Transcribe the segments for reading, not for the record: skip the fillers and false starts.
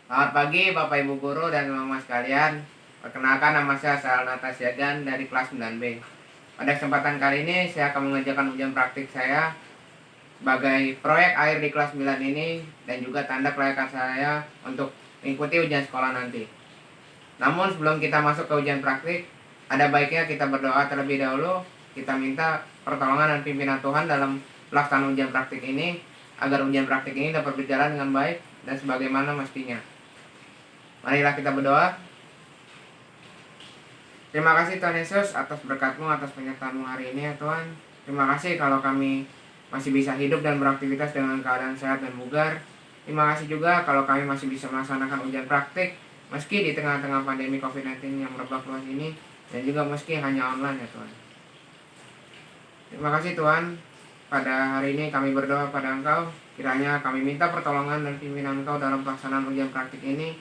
Selamat pagi Bapak Ibu Guru dan Mama sekalian. Perkenalkan, nama saya Salnata Siagan dari kelas 9B. Pada kesempatan kali ini saya akan mengerjakan ujian praktik saya sebagai proyek akhir di kelas 9 ini dan juga tanda kelayakan saya untuk mengikuti ujian sekolah nanti. Namun sebelum kita masuk ke ujian praktik, ada baiknya kita berdoa terlebih dahulu. Kita minta pertolongan dan pimpinan Tuhan dalam pelaksanaan ujian praktik ini agar ujian praktik ini dapat berjalan dengan baik dan sebagaimana mestinya. Marilah kita berdoa. Terima kasih Tuhan Yesus atas berkat-Mu, atas penyertaan-Mu hari ini ya Tuhan. Terima kasih kalau kami masih bisa hidup dan beraktivitas dengan keadaan sehat dan bugar. Terima kasih juga kalau kami masih bisa melaksanakan ujian praktik meski di tengah-tengah pandemi COVID-19 yang merebak luas ini, dan juga meski hanya online ya Tuhan. Terima kasih Tuhan. Pada hari ini kami berdoa pada Engkau, kiranya kami minta pertolongan dan pimpinan Engkau dalam pelaksanaan ujian praktik ini.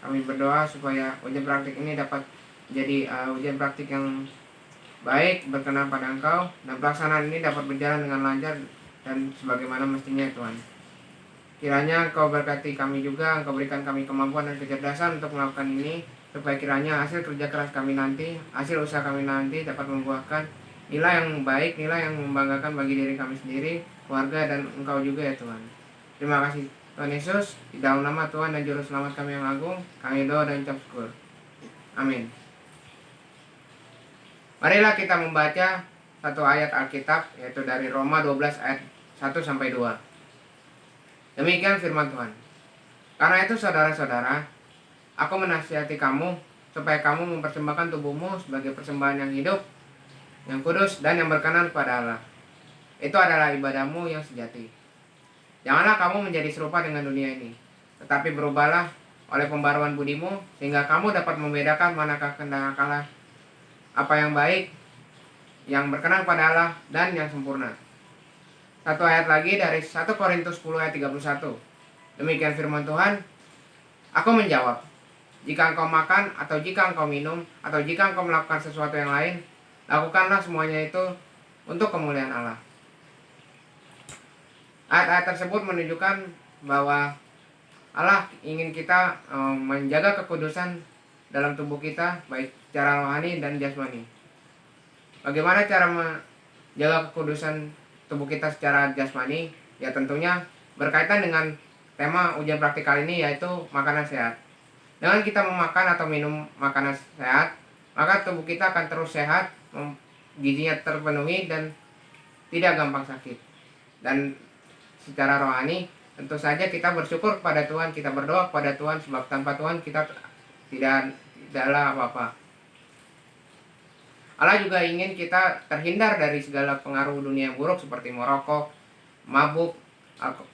Kami berdoa supaya ujian praktik ini dapat menjadi ujian praktik yang baik, berkenan pada Engkau, dan pelaksanaan ini dapat berjalan dengan lancar dan sebagaimana mestinya Tuhan. Kiranya Engkau berkati kami juga, Engkau berikan kami kemampuan dan kecerdasan untuk melakukan ini, supaya kiranya hasil kerja keras kami nanti, hasil usaha kami nanti dapat membuahkan nilai yang baik, nilai yang membanggakan bagi diri kami sendiri, keluarga, dan Engkau juga ya Tuhan. Terima kasih Tuhan Yesus, di dalam nama Tuhan dan Juru Selamat kami yang agung, kami doa dan ucap syukur. Amin. Marilah kita membaca satu ayat Alkitab, yaitu dari Roma 12 ayat 1 sampai 2. Demikian firman Tuhan. Karena itu saudara-saudara, aku menasihati kamu supaya kamu mempersembahkan tubuhmu sebagai persembahan yang hidup, yang kudus, dan yang berkenan kepada Allah. Itu adalah ibadahmu yang sejati. Janganlah kamu menjadi serupa dengan dunia ini, tetapi berubahlah oleh pembaruan budimu, sehingga kamu dapat membedakan manakah kehendak Allah, apa yang baik, yang berkenan pada Allah, dan yang sempurna. Satu ayat lagi dari 1 Korintus 10 ayat 31. Demikian firman Tuhan. Aku menjawab, jika engkau makan, atau jika engkau minum, atau jika engkau melakukan sesuatu yang lain, lakukanlah semuanya itu untuk kemuliaan Allah. Ayat-ayat tersebut menunjukkan bahwa Allah ingin kita menjaga kekudusan dalam tubuh kita, baik secara rohani dan jasmani. Bagaimana cara menjaga kekudusan tubuh kita secara jasmani? Ya tentunya berkaitan dengan tema ujian praktik kali ini, yaitu makanan sehat. Dengan kita memakan atau minum makanan sehat, maka tubuh kita akan terus sehat, gizinya terpenuhi, dan tidak gampang sakit. Dan secara rohani, tentu saja kita bersyukur kepada Tuhan, kita berdoa kepada Tuhan, sebab tanpa Tuhan kita tidaklah apa-apa. Allah juga ingin kita terhindar dari segala pengaruh dunia yang buruk seperti merokok, mabuk,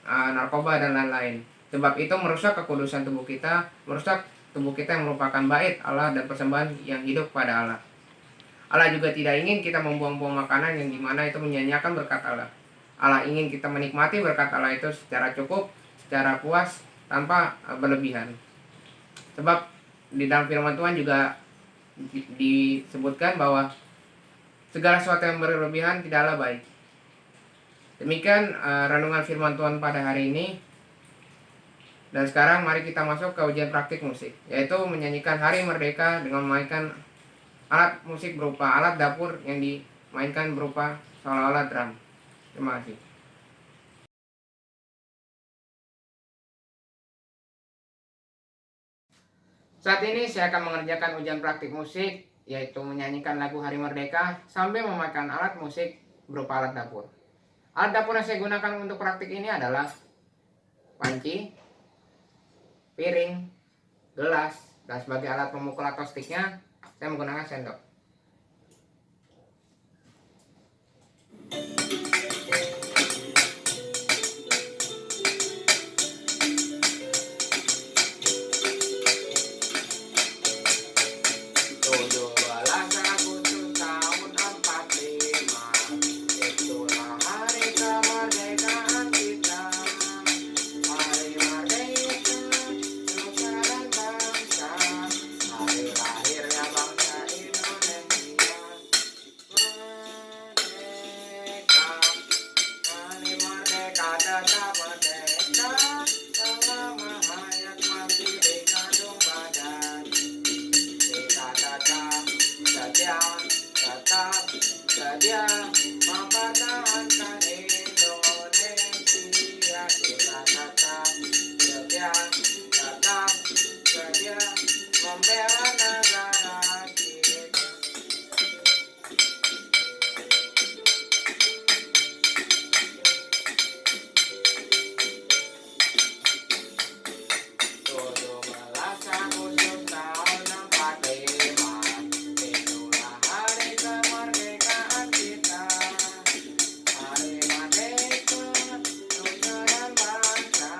narkoba, dan lain-lain. Sebab itu merusak kekudusan tubuh kita, merusak tubuh kita yang merupakan bait Allah dan persembahan yang hidup pada Allah. Allah juga tidak ingin kita membuang-buang makanan yang dimana itu menyia-nyiakan berkat Allah. Allah ingin kita menikmati berkat Allah itu secara cukup, secara puas, tanpa berlebihan. Sebab di dalam firman Tuhan juga disebutkan bahwa segala sesuatu yang berlebihan tidaklah baik. Demikian renungan firman Tuhan pada hari ini. Dan sekarang mari kita masuk ke ujian praktik musik, yaitu menyanyikan Hari Merdeka dengan memainkan alat musik berupa alat dapur yang dimainkan berupa seolah-olah drum. Terima kasih. Saat ini saya akan mengerjakan ujian praktik musik, yaitu menyanyikan lagu Hari Merdeka sambil memainkan alat musik berupa alat dapur. Alat dapur yang saya gunakan untuk praktik ini adalah panci, piring, gelas, dan sebagai alat pemukul atau stiknya saya menggunakan sendok. sedia mempertahankan Indonesia. Kita tetap setia, tetap sedia membela negara kita. Tujuh belas Agustus tahun 45, itulah hari kemerdekaan kita. Hari merdeka nusa dan bangsa,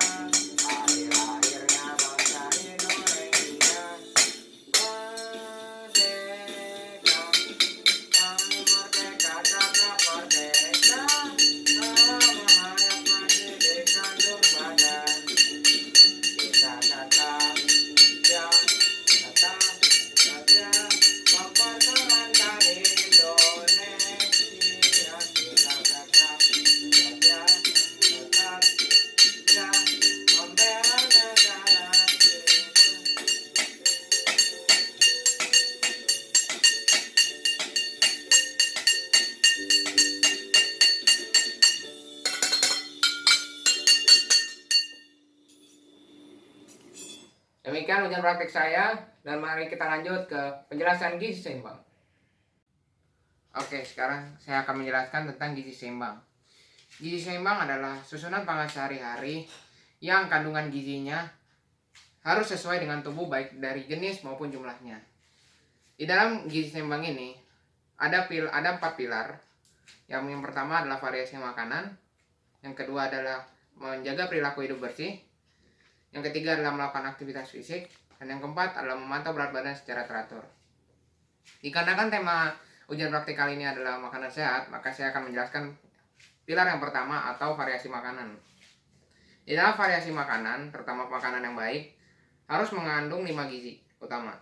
hari lahirnya bangsa Indonesia. Merdeka, kami merdeka, tetap merdeka. Menghayat masih di kandung badan. Kita tetap setia, tetap setia mempertahankan Indonesia. Kita tetap setia, tetap setia membela negara kita. Demikian ujian praktik saya, dan mari kita lanjut ke penjelasan gizi seimbang. Oke, sekarang saya akan menjelaskan tentang gizi seimbang. Gizi seimbang adalah susunan pangan sehari-hari yang kandungan gizinya harus sesuai dengan tubuh baik dari jenis maupun jumlahnya. Di dalam gizi seimbang ini ada 4 pilar. Yang pertama adalah variasi makanan, yang kedua adalah menjaga perilaku hidup bersih, yang ketiga adalah melakukan aktivitas fisik, dan yang keempat adalah memantau berat badan secara teratur. Dikarenakan tema ujian praktik kali ini adalah makanan sehat, maka saya akan menjelaskan pilar yang pertama atau variasi makanan. Di dalam variasi makanan, terutama makanan yang baik, harus mengandung 5 gizi utama: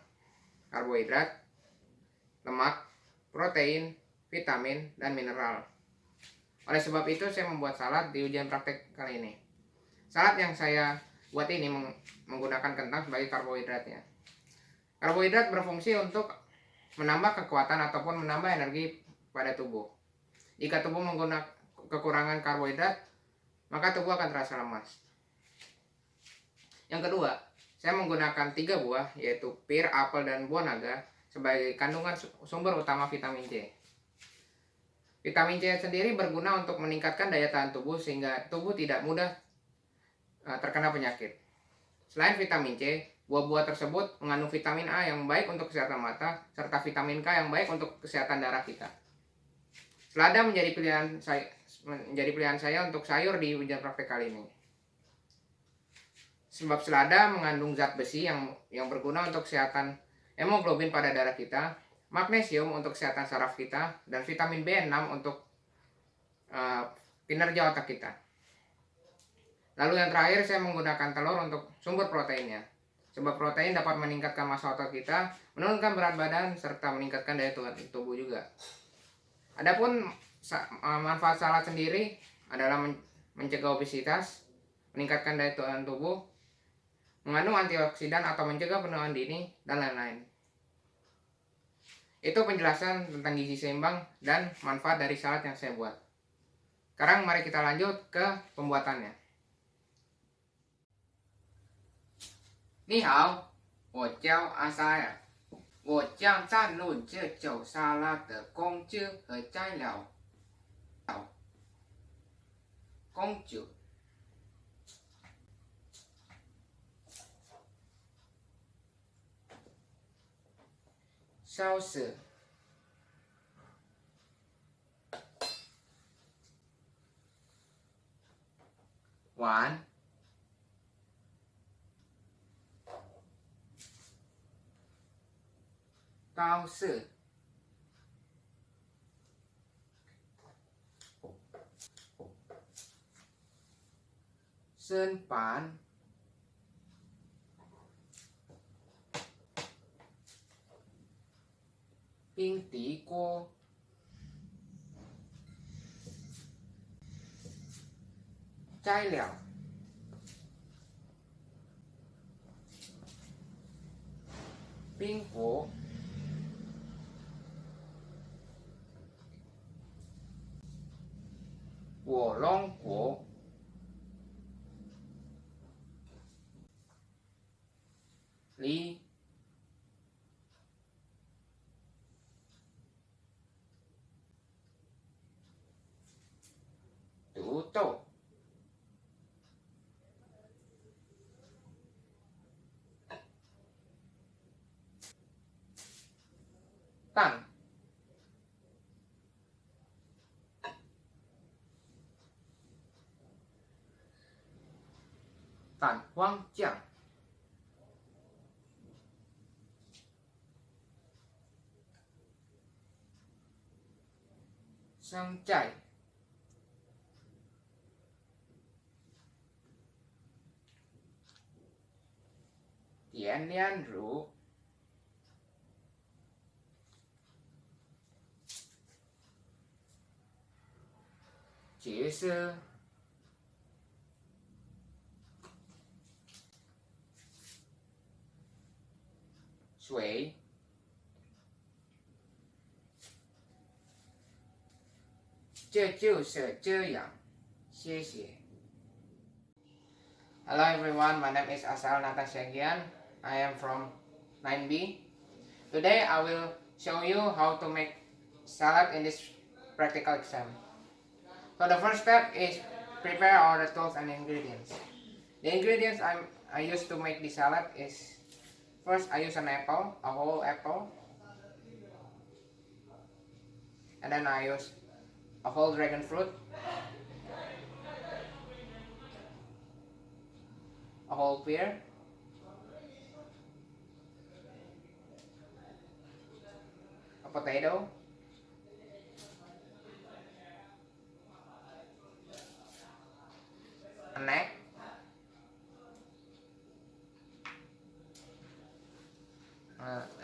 karbohidrat, lemak, protein, vitamin, dan mineral. Oleh sebab itu saya membuat salad di ujian praktik kali ini. Salad yang saya buat ini menggunakan kentang sebagai karbohidratnya. Karbohidrat berfungsi untuk menambah kekuatan ataupun menambah energi pada tubuh. Jika tubuh menggunakan kekurangan karbohidrat, maka tubuh akan terasa lemas. Yang kedua, saya menggunakan 3 buah, yaitu pir, apel, dan buah naga sebagai kandungan sumber utama vitamin C. Vitamin C sendiri berguna untuk meningkatkan daya tahan tubuh sehingga tubuh tidak mudah terkena penyakit. Selain vitamin C, buah-buah tersebut mengandung vitamin A yang baik untuk kesehatan mata, serta vitamin K yang baik untuk kesehatan darah kita. Selada menjadi pilihan saya untuk sayur di ujian praktek kali ini. Sebab selada mengandung zat besi yang berguna untuk kesehatan hemoglobin pada darah kita, magnesium untuk kesehatan saraf kita, dan vitamin B6 untuk kinerja otak kita. Lalu yang terakhir, saya menggunakan telur untuk sumber proteinnya. Sebab protein dapat meningkatkan massa otot kita, menurunkan berat badan, serta meningkatkan daya tahan tubuh juga. Adapun manfaat salad sendiri adalah mencegah obesitas, meningkatkan daya tahan tubuh, mengandung antioksidan atau mencegah penuaan dini, dan lain-lain. Itu penjelasan tentang gizi seimbang dan manfaat dari salad yang saya buat. Sekarang mari kita lanjut ke pembuatannya. 你好，我叫阿塞尔，我将赞论这9沙拉的工具和材料。工具：sauce、碗、刀式、砧板、平底锅、材料：冰火、我龙果梨土豆蛋蛋黄酱生菜甜莲乳茄丝水这就是这样谢谢 Hello everyone, my name is Asal Natasyagian. I am from 9B. Today I will show you how to make salad in this practical exam. So the first step is prepare all the tools and ingredients. The ingredients I use to make the salad is, first I use an apple, a whole apple, and then I use a whole dragon fruit, a whole pear, a potato, an egg,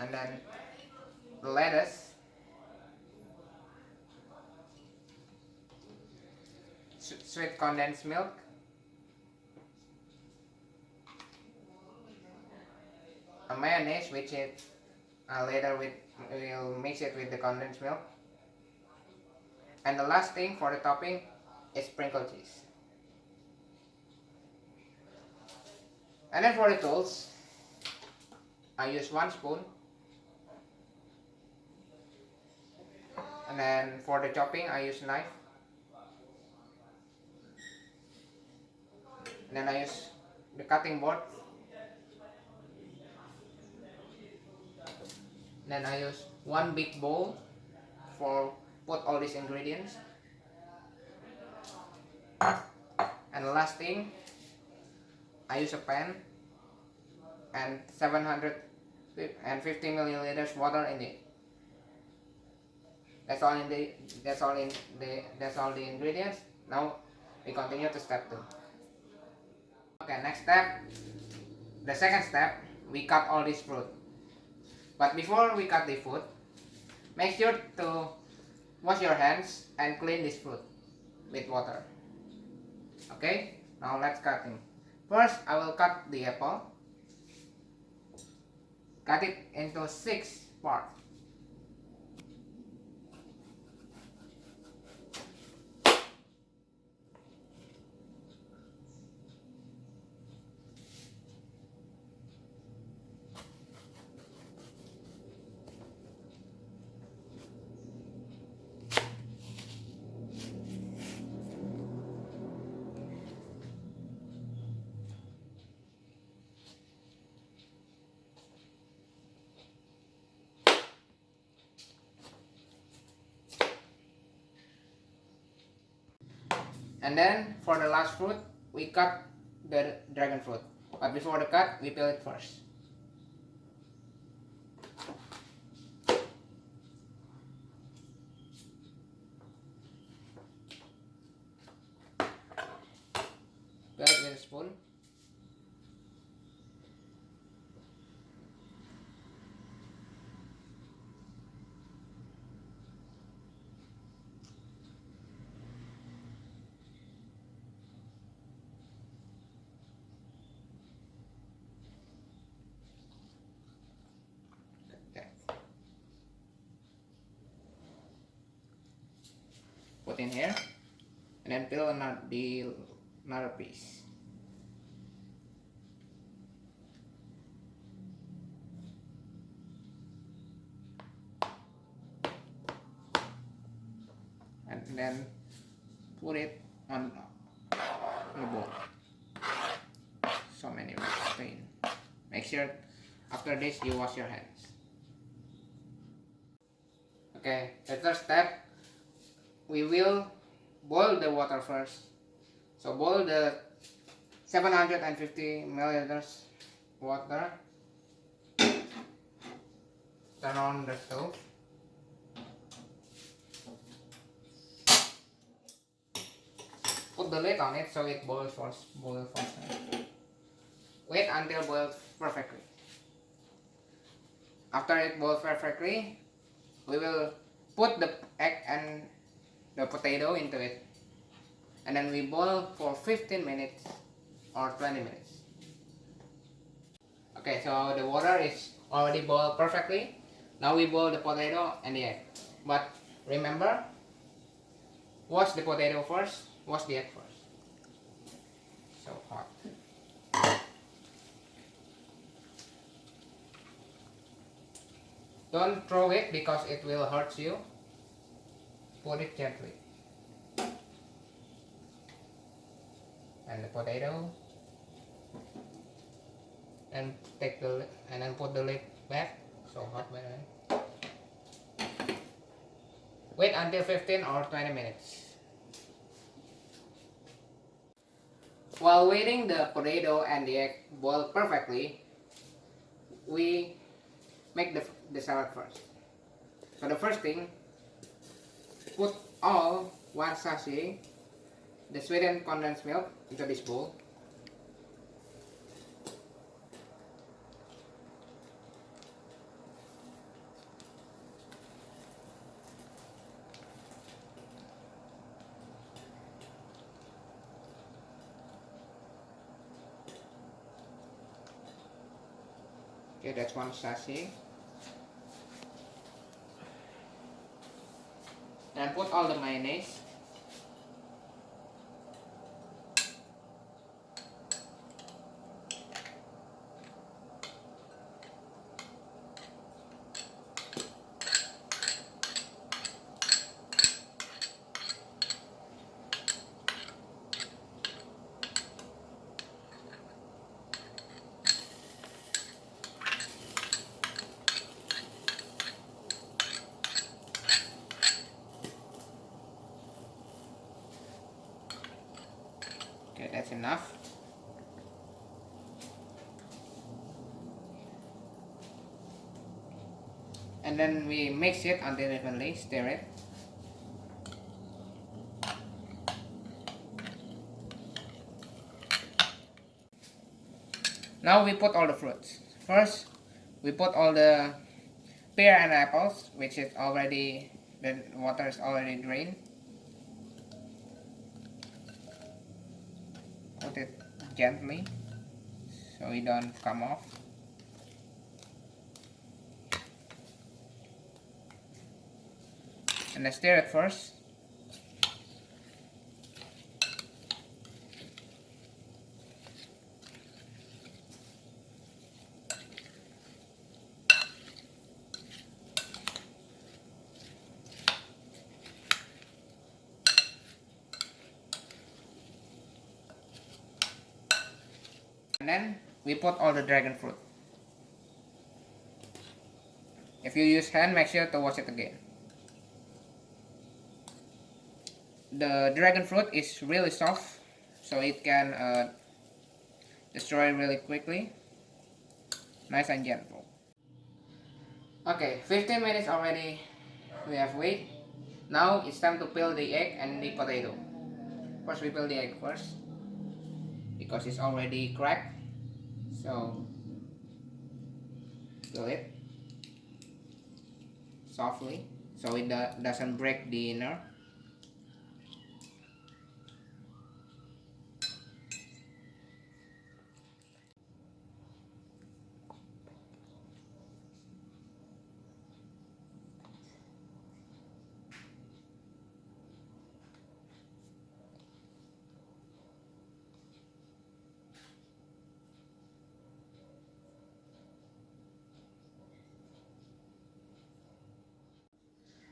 and then the lettuce, sweet condensed milk, a mayonnaise, which is later we'll mix it with the condensed milk, and the last thing for the topping is sprinkled cheese. And then for the tools, I use 1 spoon, and then for the chopping I use knife, and then I use the cutting board, and then I use 1 big bowl for put all these ingredients, and the last thing I use a pan and 750 milliliters water in it. That's all the ingredients. Now we continue to step 2. Okay, next step, the second step, we cut all this fruit. But before we cut the fruit, make sure to wash your hands and clean this fruit with water. Okay, now let's cutting. First, I will cut the apple. Cut it into 6 parts. And then for the last fruit, we cut the dragon fruit. But before the cut, we peel it first. Peel it with a spoon. Okay. Put in here. and then peel another piece. And then put it on the bowl. So many stain. Make sure after this you wash your hands. Okay, the third step, we will boil the water first. So boil the 750 milliliters water. Turn on the stove. Put the lid on it so it boils faster. Wait until boils perfectly. After it boils perfectly, we will put the egg and the potato into it, and then we boil for 15 minutes or 20 minutes. Okay, so the water is already boiled perfectly. Now we boil the potato and the egg. But remember, wash the potato first, wash the egg first. So hot. Don't throw it because it will hurt you. Put it gently. And the potato. And then put the lid back. So hot by the way. Wait until 15 or 20 minutes. While waiting the potato and the egg boil perfectly, we make the salad first. So the first thing, put all 1 sachet the sweetened condensed milk into this bowl. Okay, that's 1 sachet. And put all the mayonnaise. Okay, that's enough. And then we mix it until evenly, stir it. Now we put all the fruits. First, we put all the pear and apples, which is already, the water is already drained. Put it gently so it don't come off. And I stir it first. And then we put all the dragon fruit. If you use hand, make sure to wash it again. The dragon fruit is really soft, so it can destroy really quickly. Nice and gentle. Okay, 15 minutes already we have wait. Now it's time to peel the egg and the potato. First we peel the egg first because it's already cracked. So peel it softly so it doesn't break the inner.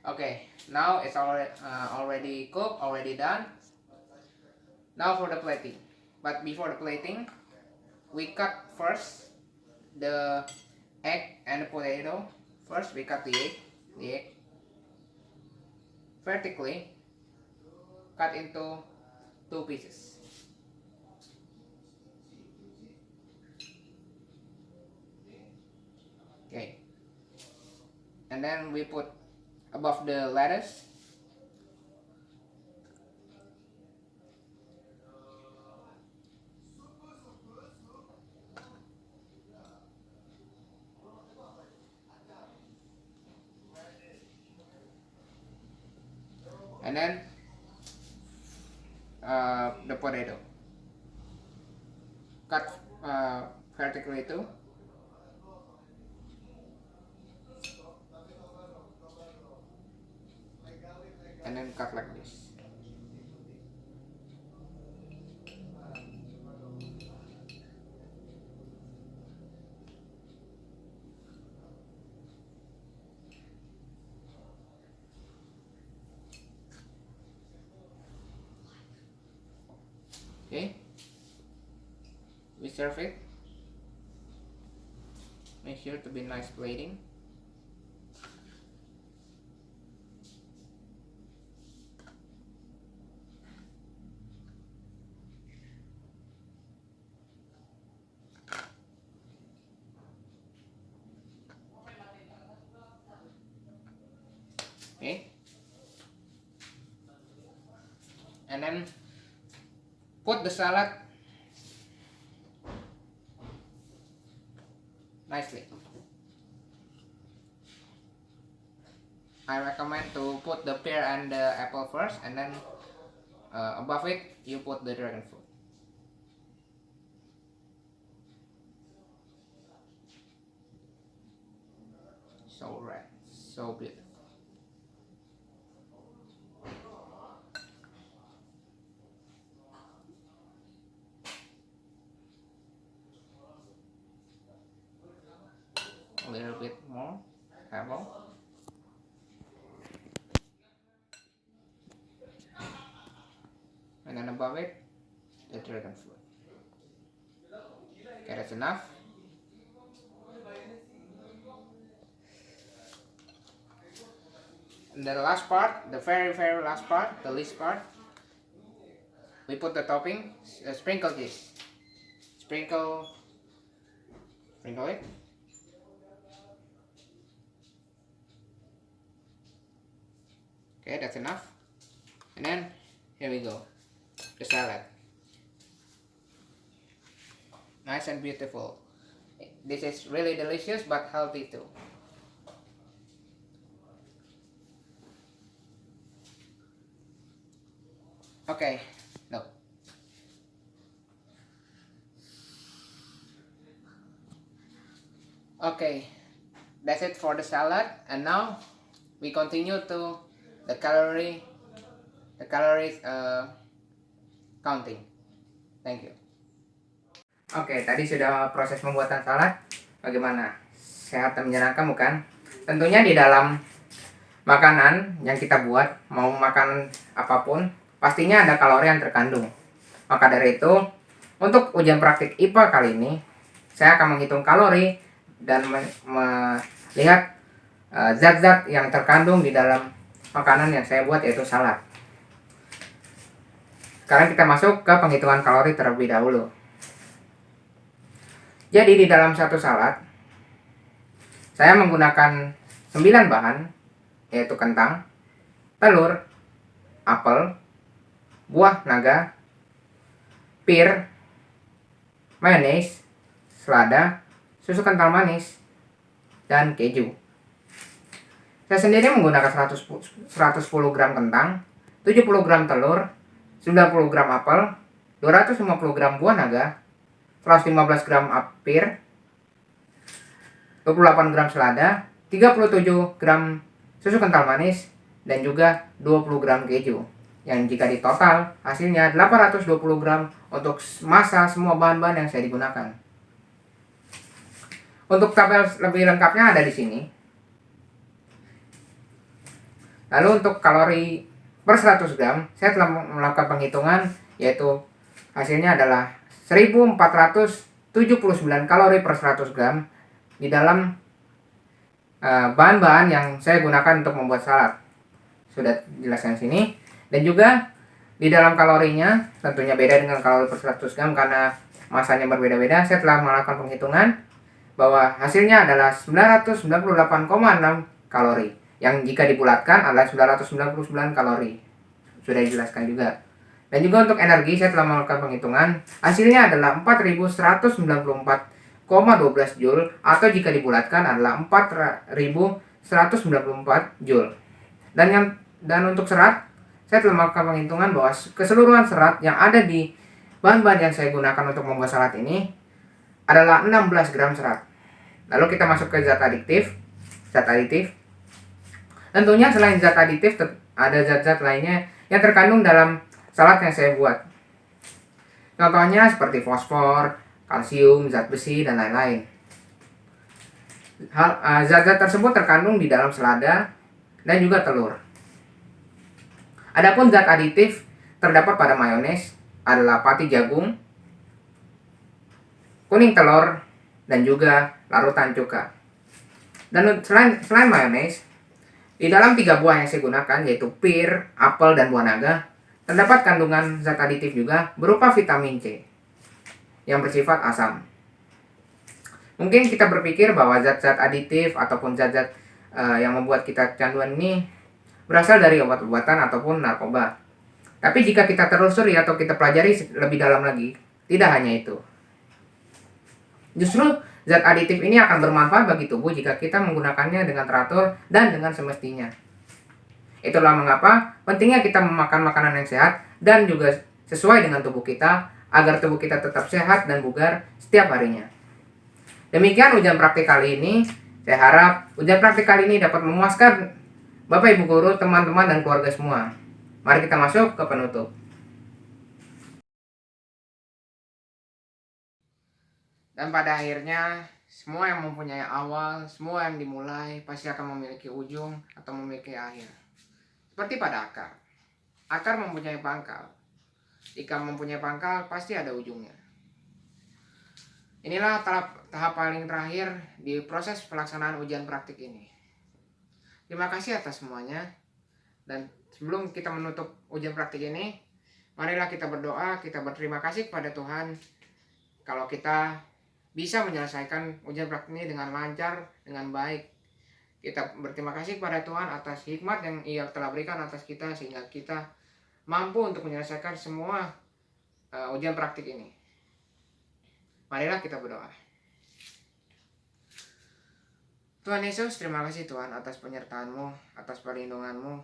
Okay, now it's already cooked, already done. Now for the plating. But before the plating, we cut first the egg and the potato. First, we cut the egg vertically, cut into 2 pieces. Okay, and then we put above the lettuce. And then the potato cut vertically too, and then cut like this. Okay, we serve it. Make sure to be nice plating. Okay, and then put the salad nicely. I recommend to put the pear and the apple first, and then above it you put the dragon fruit. So red, so beautiful. A little bit more apple. And then above it, the dragon fruit. Okay, that's enough. And the last part, the very last part, the least part, we put the topping, sprinkle this. Sprinkle it. Okay, that's enough. And then, here we go, the salad. Nice and beautiful. This is really delicious but healthy too. Okay, no. Okay, that's it for the salad. And now we continue to the calories counting. Thank you. Oke, tadi sudah proses pembuatan salad. Bagaimana? Sehat dan menyenangkan bukan? Tentunya di dalam makanan yang kita buat, mau makan apapun, pastinya ada kalori yang terkandung. Maka dari itu, untuk ujian praktik IPA kali ini, saya akan menghitung kalori dan melihat zat-zat yang terkandung di dalam makanan yang saya buat, yaitu salad. Sekarang kita masuk ke penghitungan kalori terlebih dahulu. Jadi di dalam satu salad, saya menggunakan 9 bahan, yaitu kentang, telur, apel, buah naga, pir, mayones, selada, susu kental manis, dan keju. Saya sendiri menggunakan 110 gram kentang, 70 gram telur, 90 gram apel, 250 gram buah naga, 115 gram pir, 28 gram selada, 37 gram susu kental manis, dan juga 20 gram keju. Yang jika ditotal hasilnya 820 gram untuk massa semua bahan-bahan yang saya digunakan. Untuk tabel lebih lengkapnya ada di sini. Lalu untuk kalori per 100 gram, saya telah melakukan penghitungan, yaitu hasilnya adalah 1479 kalori per 100 gram di dalam bahan-bahan yang saya gunakan untuk membuat salad. Sudah jelaskan sini. Dan juga di dalam kalorinya tentunya beda dengan kalori per 100 gram karena masanya berbeda-beda. Saya telah melakukan penghitungan bahwa hasilnya adalah 998,6 kalori, yang jika dibulatkan adalah 999 kalori. Sudah dijelaskan juga. Dan juga untuk energi saya telah melakukan penghitungan, hasilnya adalah 4194,12 joule, atau jika dibulatkan adalah 4194 joule. Dan untuk serat, saya telah melakukan penghitungan bahwa keseluruhan serat yang ada di bahan-bahan yang saya gunakan untuk membuat salad ini adalah 16 gram serat. Lalu kita masuk ke zat aditif. Tentunya selain zat aditif ada zat-zat lainnya yang terkandung dalam salad yang saya buat. Contohnya seperti fosfor, kalsium, zat besi, dan lain-lain. Zat-zat tersebut terkandung di dalam selada dan juga telur. Adapun zat aditif terdapat pada mayones adalah pati jagung, kuning telur, dan juga larutan cuka. Dan selain mayones, di dalam 3 buah yang saya gunakan, yaitu pir, apel, dan buah naga, terdapat kandungan zat aditif juga berupa vitamin C yang bersifat asam. Mungkin kita berpikir bahwa zat-zat aditif ataupun zat-zat yang membuat kita kecanduan ini berasal dari obat-obatan ataupun narkoba. Tapi jika kita telusuri atau kita pelajari lebih dalam lagi, tidak hanya itu. Justru zat aditif ini akan bermanfaat bagi tubuh jika kita menggunakannya dengan teratur dan dengan semestinya. Itulah mengapa pentingnya kita memakan makanan yang sehat dan juga sesuai dengan tubuh kita, agar tubuh kita tetap sehat dan bugar setiap harinya. Demikian ujian praktik kali ini. Saya harap ujian praktik kali ini dapat memuaskan Bapak Ibu Guru, teman-teman, dan keluarga semua. Mari kita masuk ke penutup. Dan pada akhirnya, semua yang mempunyai awal, semua yang dimulai, pasti akan memiliki ujung atau memiliki akhir. Seperti pada akar. Akar mempunyai pangkal. Jika mempunyai pangkal, pasti ada ujungnya. Inilah tahap paling terakhir di proses pelaksanaan ujian praktik ini. Terima kasih atas semuanya. Dan sebelum kita menutup ujian praktik ini, marilah kita berdoa, kita berterima kasih kepada Tuhan kalau kita bisa menyelesaikan ujian praktik ini dengan lancar, dengan baik. Kita berterima kasih kepada Tuhan atas hikmat yang Ia telah berikan atas kita, sehingga kita mampu untuk menyelesaikan semua ujian praktik ini. Marilah kita berdoa. Tuhan Yesus, terima kasih Tuhan atas penyertaan-Mu, atas perlindungan-Mu.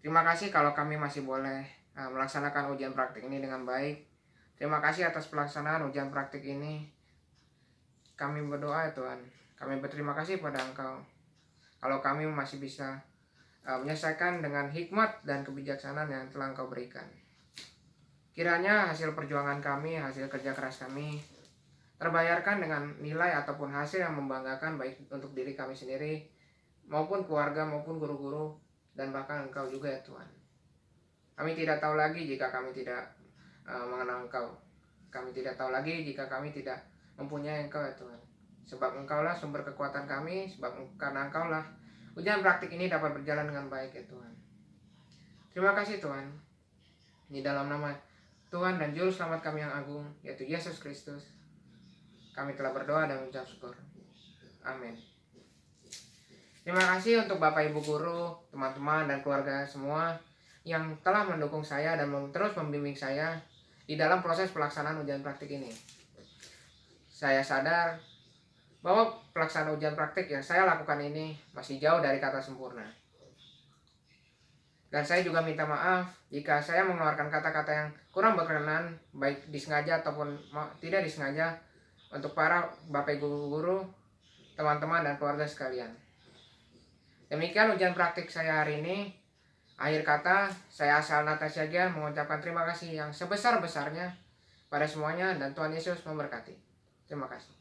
Terima kasih kalau kami masih boleh melaksanakan ujian praktik ini dengan baik. Terima kasih atas pelaksanaan ujian praktik ini. Kami berdoa ya Tuhan, kami berterima kasih pada Engkau kalau kami masih bisa menyelesaikan dengan hikmat dan kebijaksanaan yang telah Engkau berikan. Kiranya hasil perjuangan kami, hasil kerja keras kami terbayarkan dengan nilai ataupun hasil yang membanggakan, baik untuk diri kami sendiri maupun keluarga, maupun guru-guru, dan bahkan Engkau juga ya Tuhan. Kami tidak tahu lagi jika kami tidak mengenal Engkau. Kami tidak tahu lagi jika kami tidak mempunyai Engkau ya Tuhan. Sebab Engkaulah sumber kekuatan kami, karena Engkaulah ujian praktik ini dapat berjalan dengan baik ya Tuhan. Terima kasih Tuhan. Di dalam nama Tuhan dan Juru Selamat kami yang agung, yaitu Yesus Kristus, kami telah berdoa dan mengucap syukur. Amin. Terima kasih untuk Bapak Ibu Guru, teman-teman, dan keluarga semua yang telah mendukung saya dan terus membimbing saya di dalam proses pelaksanaan ujian praktik ini. Saya sadar bahwa pelaksanaan ujian praktik yang saya lakukan ini masih jauh dari kata sempurna. Dan saya juga minta maaf jika saya mengeluarkan kata-kata yang kurang berkenan, baik disengaja ataupun tidak disengaja, untuk para Bapak Ibu Guru, teman-teman, dan keluarga sekalian. Demikian ujian praktik saya hari ini. Akhir kata, saya Asal Natasha Gian mengucapkan terima kasih yang sebesar-besarnya pada semuanya, dan Tuhan Yesus memberkati. Terima kasih.